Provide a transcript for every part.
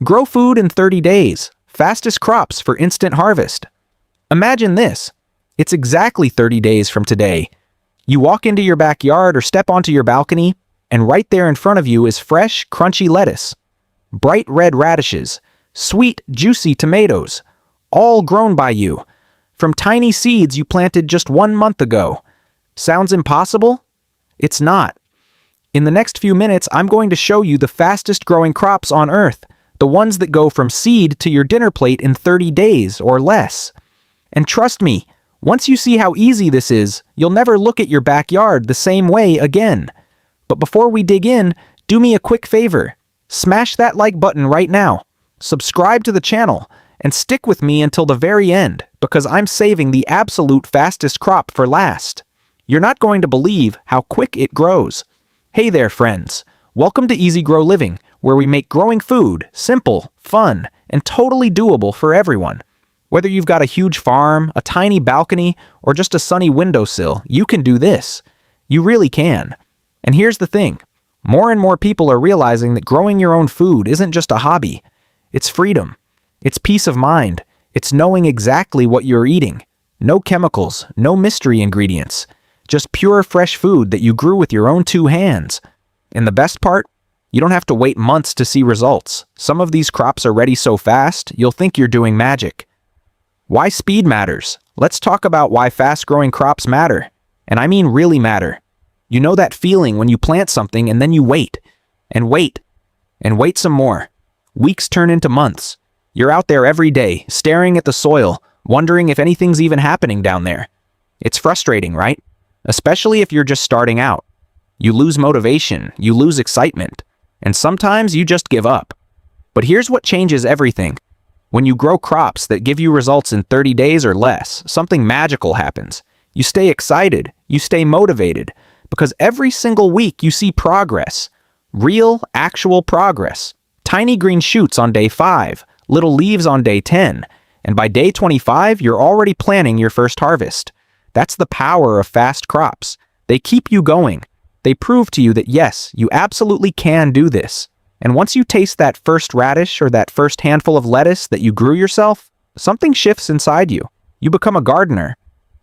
Grow food in 30 days. Fastest crops for instant harvest. Imagine this. It's exactly 30 days from today. You walk into your backyard or step onto your balcony, and right there in front of you is fresh, crunchy lettuce, bright red radishes, sweet, juicy tomatoes, all grown by you, from tiny seeds you planted just 1 month ago. Sounds impossible? It's not. In the next few minutes, I'm going to show you the fastest growing crops on Earth, the ones that go from seed to your dinner plate in 30 days or less. And trust me, once you see how easy this is, you'll never look at your backyard the same way again. But before we dig in, do me a quick favor. Smash that like button right now, subscribe to the channel, and stick with me until the very end, because I'm saving the absolute fastest crop for last. You're not going to believe how quick it grows. Hey there, friends. Welcome to Easy Grow Living, where we make growing food simple, fun, and totally doable for everyone. Whether you've got a huge farm, a tiny balcony, or just a sunny windowsill, you can do this. You really can. And here's the thing. More and more people are realizing that growing your own food isn't just a hobby. It's freedom. It's peace of mind. It's knowing exactly what you're eating. No chemicals, no mystery ingredients. Just pure fresh food that you grew with your own 2 hands. And the best part? You don't have to wait months to see results. Some of these crops are ready so fast, you'll think you're doing magic. Why speed matters? Let's talk about why fast-growing crops matter. And I mean really matter. You know that feeling when you plant something and then you wait, and wait, and wait some more. Weeks turn into months. You're out there every day, staring at the soil, wondering if anything's even happening down there. It's frustrating, right? Especially if you're just starting out. You lose motivation, you lose excitement, and sometimes you just give up. But here's what changes everything. When you grow crops that give you results in 30 days or less, something magical happens. You stay excited, you stay motivated, because every single week you see progress. Real, actual progress. Tiny green shoots on day 5, little leaves on day 10, and by day 25 you're already planning your first harvest. That's the power of fast crops. They keep you going. They prove to you that yes, you absolutely can do this. And once you taste that first radish or that first handful of lettuce that you grew yourself, something shifts inside you. You become a gardener.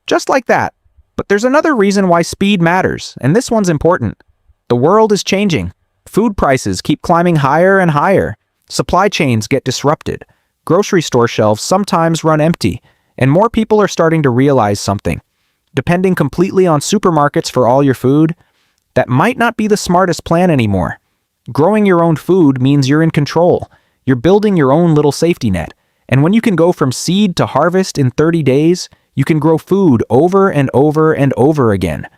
Just like that. But there's another reason why speed matters, and this one's important. The world is changing. Food prices keep climbing higher and higher. Supply chains get disrupted. Grocery store shelves sometimes run empty, and more people are starting to realize something. Depending completely on supermarkets for all your food, that might not be the smartest plan anymore. Growing your own food means you're in control. You're building your own little safety net. And when you can go from seed to harvest in 30 days, you can grow food over and over and over again,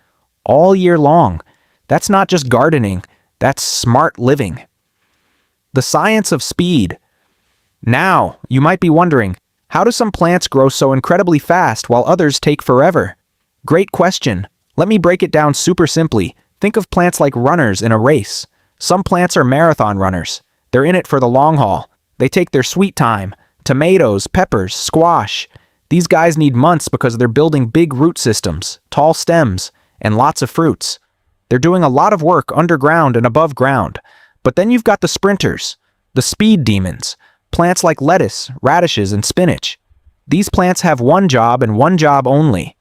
all year long. That's not just gardening, that's smart living. The science of speed. Now, you might be wondering, how do some plants grow so incredibly fast while others take forever? Great question. Let me break it down super simply. Think of plants like runners in a race. Some plants are marathon runners. They're in it for the long haul. They take their sweet time. Tomatoes, peppers, squash. These guys need months because they're building big root systems, tall stems, and lots of fruits. They're doing a lot of work underground and above ground. But then you've got the sprinters, the speed demons, plants like lettuce, radishes, and spinach. These plants have one job and one job only.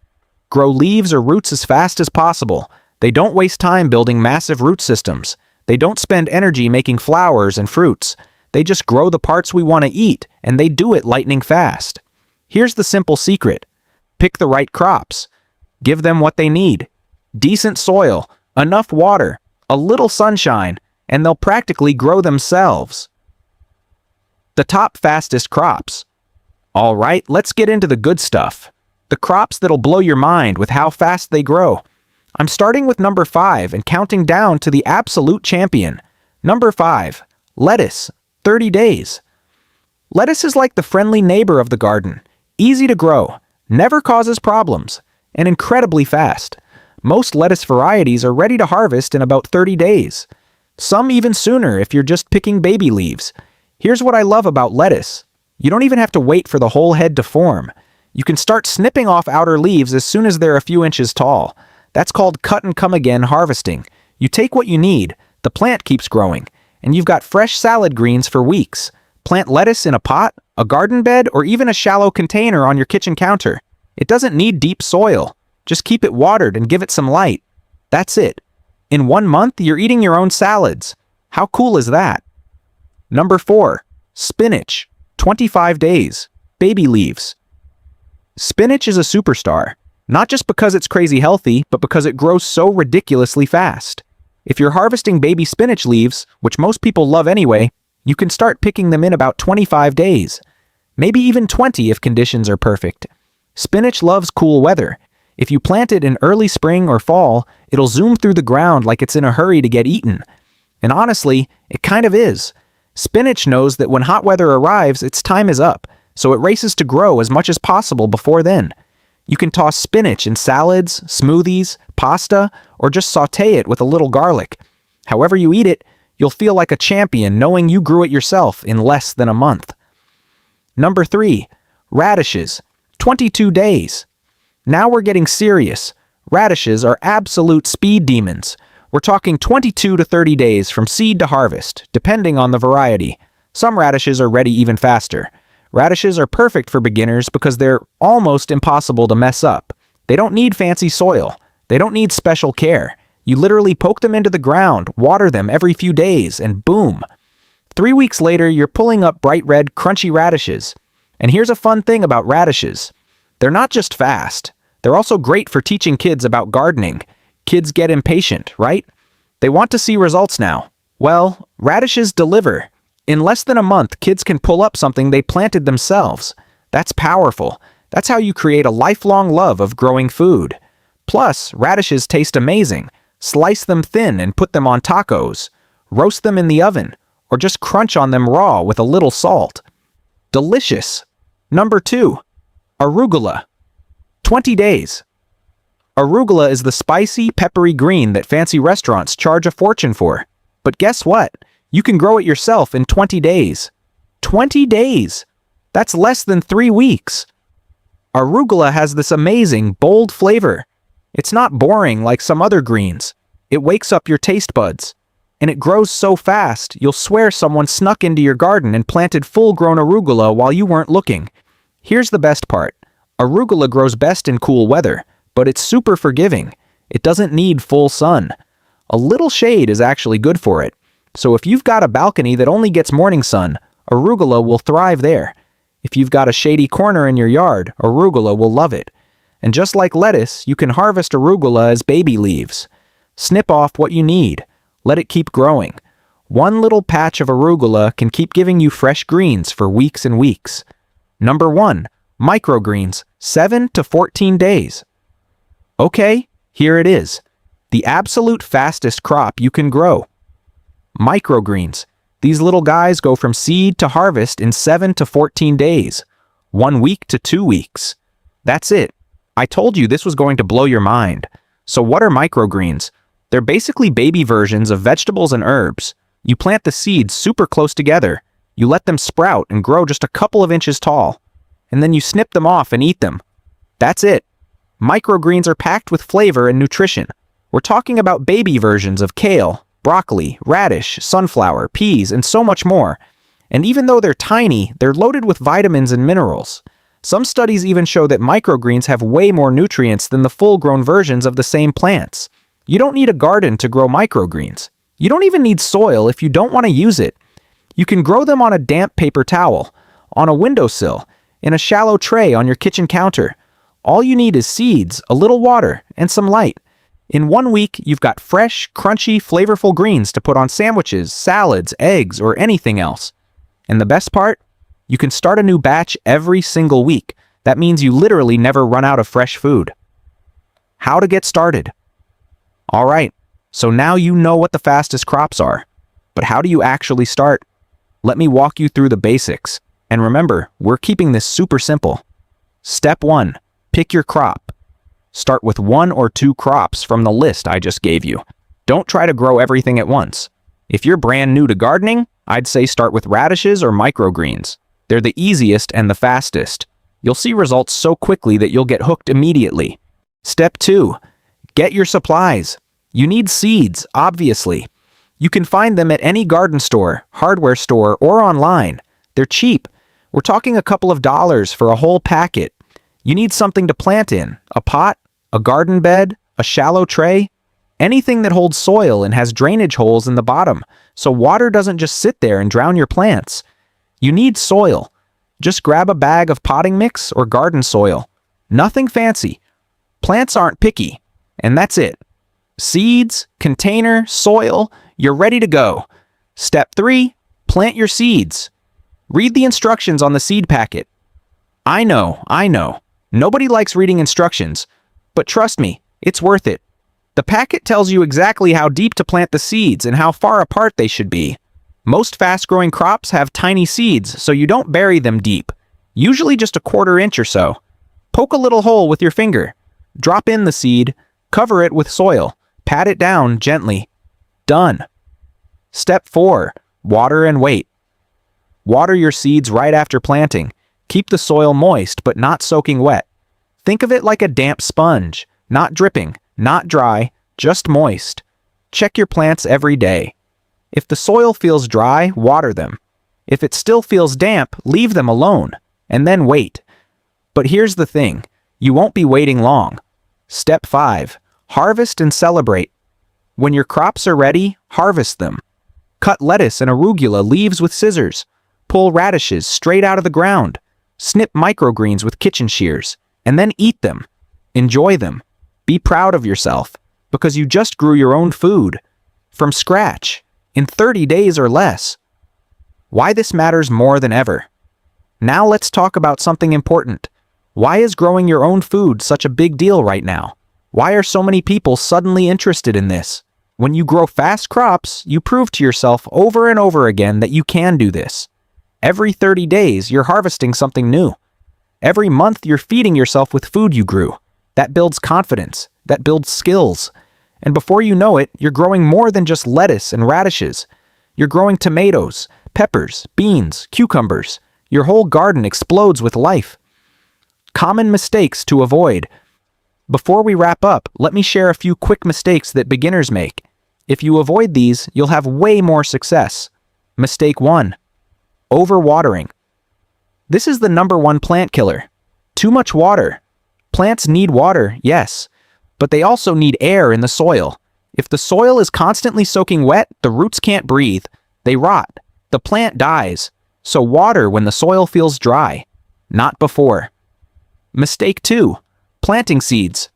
Grow leaves or roots as fast as possible. They don't waste time building massive root systems. They don't spend energy making flowers and fruits. They just grow the parts we want to eat, and they do it lightning fast. Here's the simple secret. Pick the right crops. Give them what they need. Decent soil, enough water, a little sunshine, and they'll practically grow themselves. The top fastest crops. All right, let's get into the good stuff. The crops that'll blow your mind with how fast they grow. I'm starting with number 5 and counting down to the absolute champion. Number 5, lettuce, 30 days. Lettuce is like the friendly neighbor of the garden. Easy to grow, never causes problems, and incredibly fast. Most lettuce varieties are ready to harvest in about 30 days. Some even sooner if you're just picking baby leaves. Here's what I love about lettuce. You don't even have to wait for the whole head to form. You can start snipping off outer leaves as soon as they're a few inches tall. That's called cut-and-come-again harvesting. You take what you need, the plant keeps growing, and you've got fresh salad greens for weeks. Plant lettuce in a pot, a garden bed, or even a shallow container on your kitchen counter. It doesn't need deep soil. Just keep it watered and give it some light. That's it. In 1 month, you're eating your own salads. How cool is that? Number 4. Spinach. 25 days. Baby leaves. Spinach is a superstar, not just because it's crazy healthy, but because it grows so ridiculously fast. If you're harvesting baby spinach leaves, which most people love anyway, you can start picking them in about 25 days. Maybe even 20 if conditions are perfect. Spinach loves cool weather. If you plant it in early spring or fall, it'll zoom through the ground like it's in a hurry to get eaten. And honestly, it kind of is. Spinach knows that when hot weather arrives, its time is up, so it races to grow as much as possible before then. You can toss spinach in salads, smoothies, pasta, or just sauté it with a little garlic. However you eat it, you'll feel like a champion knowing you grew it yourself in less than a month. Number 3. Radishes. 22 days. Now we're getting serious. Radishes are absolute speed demons. We're talking 22 to 30 days from seed to harvest, depending on the variety. Some radishes are ready even faster. Radishes are perfect for beginners because they're almost impossible to mess up. They don't need fancy soil. They don't need special care. You literally poke them into the ground, water them every few days, and boom. 3 weeks later, you're pulling up bright red, crunchy radishes. And here's a fun thing about radishes. They're not just fast. They're also great for teaching kids about gardening. Kids get impatient, right? They want to see results now. Well, radishes deliver. In less than a month, kids can pull up something they planted themselves. That's powerful. That's how you create a lifelong love of growing food. Plus, radishes taste amazing. Slice them thin and put them on tacos. Roast them in the oven, or just crunch on them raw with a little salt. Delicious. Number 2. Arugula. 20 days. Arugula is the spicy, peppery green that fancy restaurants charge a fortune for. But guess what? You can grow it yourself in 20 days. 20 days! That's less than 3 weeks. Arugula has this amazing, bold flavor. It's not boring like some other greens. It wakes up your taste buds. And it grows so fast, you'll swear someone snuck into your garden and planted full-grown arugula while you weren't looking. Here's the best part. Arugula grows best in cool weather, but it's super forgiving. It doesn't need full sun. A little shade is actually good for it. So if you've got a balcony that only gets morning sun, arugula will thrive there. If you've got a shady corner in your yard, arugula will love it. And just like lettuce, you can harvest arugula as baby leaves. Snip off what you need. Let it keep growing. One little patch of arugula can keep giving you fresh greens for weeks and weeks. Number 1. Microgreens, 7 to 14 days. Okay, here it is. The absolute fastest crop you can grow. Microgreens. These little guys go from seed to harvest in 7 to 14 days. 1 week to 2 weeks. That's it. I told you this was going to blow your mind. So what are microgreens? They're basically baby versions of vegetables and herbs. You plant the seeds super close together. You let them sprout and grow just a couple of inches tall. And then you snip them off and eat them. That's it. Microgreens are packed with flavor and nutrition. We're talking about baby versions of kale, broccoli, radish, sunflower, peas, and so much more. And even though they're tiny, they're loaded with vitamins and minerals. Some studies even show that microgreens have way more nutrients than the full-grown versions of the same plants. You don't need a garden to grow microgreens. You don't even need soil if you don't want to use it. You can grow them on a damp paper towel, on a windowsill, in a shallow tray on your kitchen counter. All you need is seeds, a little water, and some light. In 1 week, you've got fresh, crunchy, flavorful greens to put on sandwiches, salads, eggs, or anything else. And the best part? You can start a new batch every single week. That means you literally never run out of fresh food. How to get started? All right, so now you know what the fastest crops are. But how do you actually start? Let me walk you through the basics. And remember, we're keeping this super simple. Step 1. Pick your crop. Start with 1 or 2 crops from the list I just gave you. Don't try to grow everything at once. If you're brand new to gardening, I'd say start with radishes or microgreens. They're the easiest and the fastest. You'll see results so quickly that you'll get hooked immediately. Step 2. Get your supplies. You need seeds, obviously. You can find them at any garden store, hardware store, or online. They're cheap. We're talking a couple of dollars for a whole packet. You need something to plant in, a pot, a garden bed, a shallow tray, anything that holds soil and has drainage holes in the bottom, so water doesn't just sit there and drown your plants. You need soil. Just grab a bag of potting mix or garden soil. Nothing fancy. Plants aren't picky, and that's it. Seeds, container, soil, you're ready to go. Step 3, plant your seeds. Read the instructions on the seed packet. I know. Nobody likes reading instructions, but trust me, it's worth it. The packet tells you exactly how deep to plant the seeds and how far apart they should be. Most fast-growing crops have tiny seeds, so you don't bury them deep, usually just a 1/4 inch or so. Poke a little hole with your finger. Drop in the seed, cover it with soil, pat it down gently. Done. Step 4, water and wait. Water your seeds right after planting. Keep the soil moist but not soaking wet. Think of it like a damp sponge, not dripping, not dry, just moist. Check your plants every day. If the soil feels dry, water them. If it still feels damp, leave them alone, and then wait. But here's the thing, you won't be waiting long. Step 5, harvest and celebrate. When your crops are ready, harvest them. Cut lettuce and arugula leaves with scissors. Pull radishes straight out of the ground. Snip microgreens with kitchen shears, and then eat them. Enjoy them. Be proud of yourself, because you just grew your own food. From scratch, in 30 days or less. Why this matters more than ever. Now let's talk about something important. Why is growing your own food such a big deal right now? Why are so many people suddenly interested in this? When you grow fast crops, you prove to yourself over and over again that you can do this. Every 30 days, you're harvesting something new. Every month, you're feeding yourself with food you grew. That builds confidence. That builds skills. And before you know it, you're growing more than just lettuce and radishes. You're growing tomatoes, peppers, beans, cucumbers. Your whole garden explodes with life. Common mistakes to avoid. Before we wrap up, let me share a few quick mistakes that beginners make. If you avoid these, you'll have way more success. Mistake 1. Overwatering. This is the #1 plant killer. Too much water. Plants need water, yes, but they also need air in the soil. If the soil is constantly soaking wet, the roots can't breathe. They rot. The plant dies. So water when the soil feels dry, not before. Mistake 2. Planting seeds.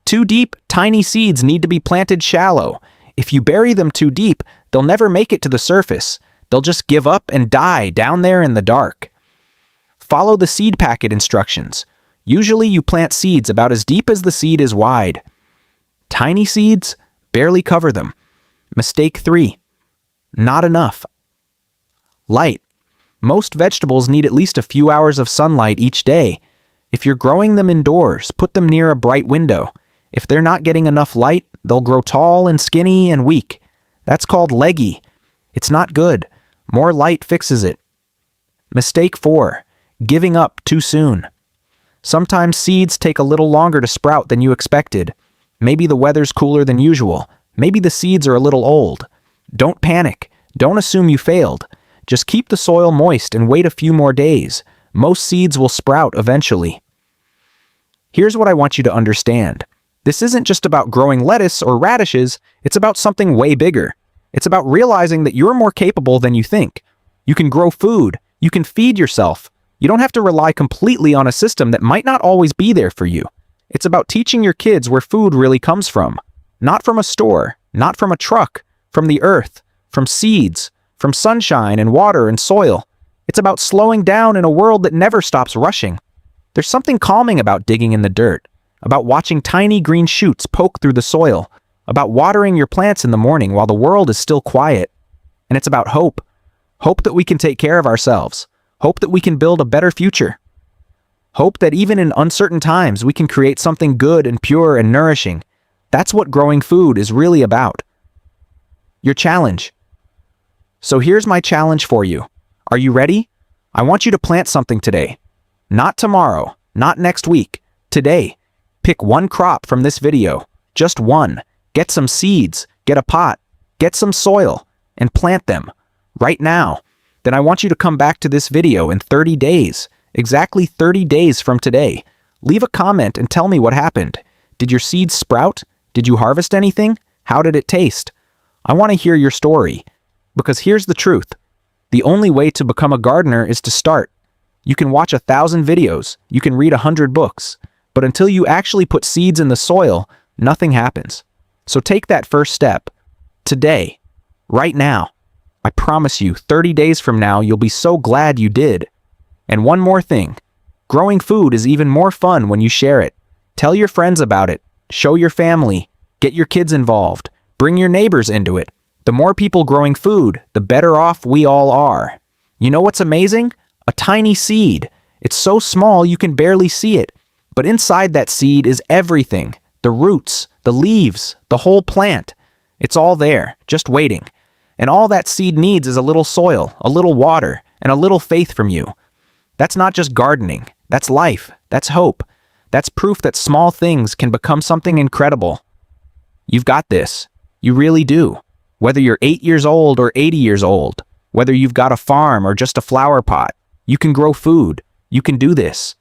Too deep, tiny seeds need to be planted shallow. If you bury them too deep, they'll never make it to the surface. They'll just give up and die down there in the dark. Follow the seed packet instructions. Usually you plant seeds about as deep as the seed is wide. Tiny seeds, barely cover them. Mistake 3. Not enough. Light. Most vegetables need at least a few hours of sunlight each day. If you're growing them indoors, put them near a bright window. If they're not getting enough light, they'll grow tall and skinny and weak. That's called leggy. It's not good. More light fixes it. Mistake 4. Giving up too soon. Sometimes seeds take a little longer to sprout than you expected. Maybe the weather's cooler than usual. Maybe the seeds are a little old. Don't panic. Don't assume you failed. Just keep the soil moist and wait a few more days. Most seeds will sprout eventually. Here's what I want you to understand. This isn't just about growing lettuce or radishes, it's about something way bigger. It's about realizing that you're more capable than you think. You can grow food. You can feed yourself. You don't have to rely completely on a system that might not always be there for you. It's about teaching your kids where food really comes from. Not from a store, not from a truck, from the earth, from seeds, from sunshine and water and soil. It's about slowing down in a world that never stops rushing. There's something calming about digging in the dirt, about watching tiny green shoots poke through the soil, about watering your plants in the morning while the world is still quiet. And it's about hope. Hope that we can take care of ourselves. Hope that we can build a better future. Hope that even in uncertain times we can create something good and pure and nourishing. That's what growing food is really about. Your challenge. So here's my challenge for you. Are you ready? I want you to plant something today. Not tomorrow, not next week. Today. Pick one crop from this video. Just one. Get some seeds, get a pot, get some soil, and plant them. Right now. Then I want you to come back to this video in 30 days, exactly 30 days from today. Leave a comment and tell me what happened. Did your seeds sprout? Did you harvest anything? How did it taste? I want to hear your story. Because here's the truth. The only way to become a gardener is to start. You can watch 1,000 videos, you can read 100 books, but until you actually put seeds in the soil, nothing happens. So take that first step. Today. Right now. I promise you, 30 days from now, you'll be so glad you did. And one more thing. Growing food is even more fun when you share it. Tell your friends about it. Show your family. Get your kids involved. Bring your neighbors into it. The more people growing food, the better off we all are. You know what's amazing? A tiny seed. It's so small you can barely see it. But inside that seed is everything. The roots, the leaves, the whole plant. It's all there, just waiting. And all that seed needs is a little soil, a little water, and a little faith from you. That's not just gardening. That's life. That's hope. That's proof that small things can become something incredible. You've got this. You really do. Whether you're 8 years old or 80 years old, whether you've got a farm or just a flower pot, you can grow food. You can do this.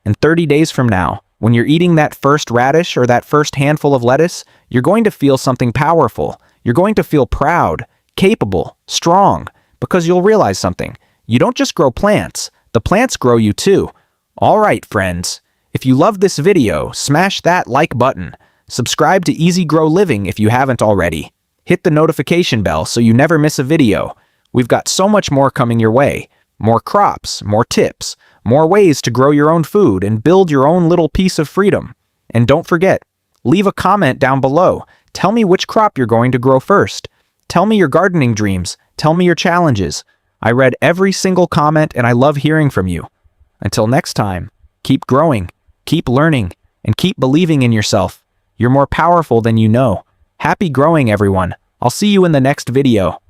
And 30 days from now, when you're eating that first radish or that first handful of lettuce, you're going to feel something powerful. You're going to feel proud, capable, strong, because you'll realize something. You don't just grow plants. The plants grow you too. All right, friends. If you loved this video, smash that like button. Subscribe to Easy Grow Living if you haven't already. Hit the notification bell so you never miss a video. We've got so much more coming your way. More crops, more tips, more ways to grow your own food and build your own little piece of freedom. And don't forget, leave a comment down below. Tell me which crop you're going to grow first. Tell me your gardening dreams. Tell me your challenges. I read every single comment and I love hearing from you. Until next time, keep growing, keep learning, and keep believing in yourself. You're more powerful than you know. Happy growing, everyone. I'll see you in the next video.